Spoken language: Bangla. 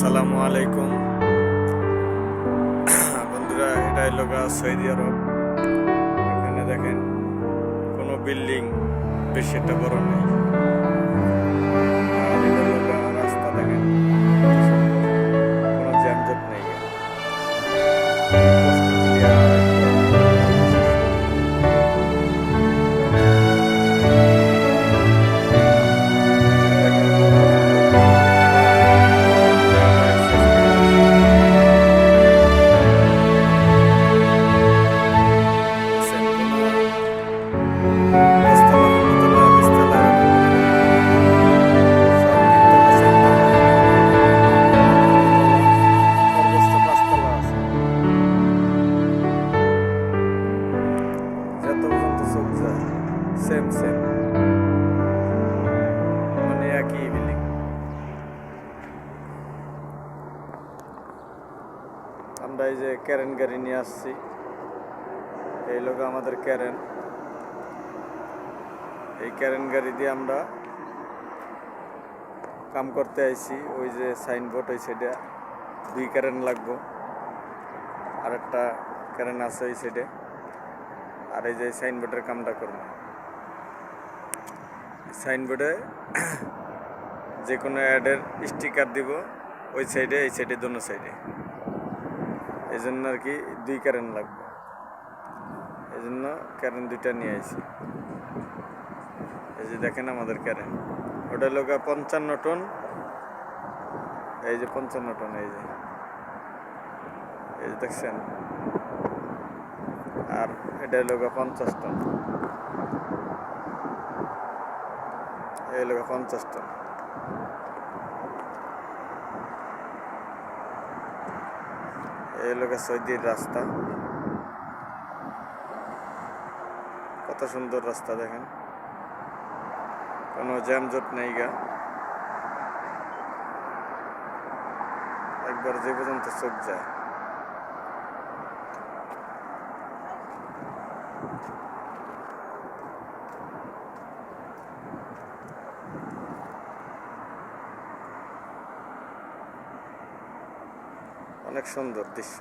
আসসালামু আলাইকুম বন্ধুরা, এটা হলো সৌদি আরব। এখানে দেখেন কোনো বিল্ডিং বেশি একটা বড় নেই। আর এটা হলো রাস্তা, দেখেন কোনো যানজট নেই। সেম সেম মানে একই বিল্ডিং। আমরা এই যে ক্যারেন গাড়ি নিয়ে আসছি, এই লোক আমাদের ক্যারেন। এই ক্যারেন গাড়ি দিয়ে আমরা কাম করতে আইছি। ওই যে সাইনবোর্ড, ওই সাইডে 2 ক্যারেন লাগবো, আর একটা ক্যারেন আছে ওই সাইডে। আর এই যে সাইনবোর্ডের কামটা করবো। সাইনবোর্ডে যে কোনো অ্যাডের স্টিকার দিব ওই সাইডে, এই সাইডে, দোনো সাইডে। এই জন্য আর কি 2 ক্যারেন লাগবে। এই জন্য ক্যারেন 2টা নিয়ে আসি। এই যে দেখেন আমাদের ক্যারেন, ওটা লোক 55 টন। এই যে 55 টন, এই যে দেখছেন। আর এটা লোক 50 টন, এই লোক 50 টন। এই লোক সৌদির রাস্তা, কত সুন্দর রাস্তা দেখেন, কোনো জ্যামজট নেই গা। একবার যে পর্যন্ত চোখ যায়। অনেক সুন্দর দৃশ্য।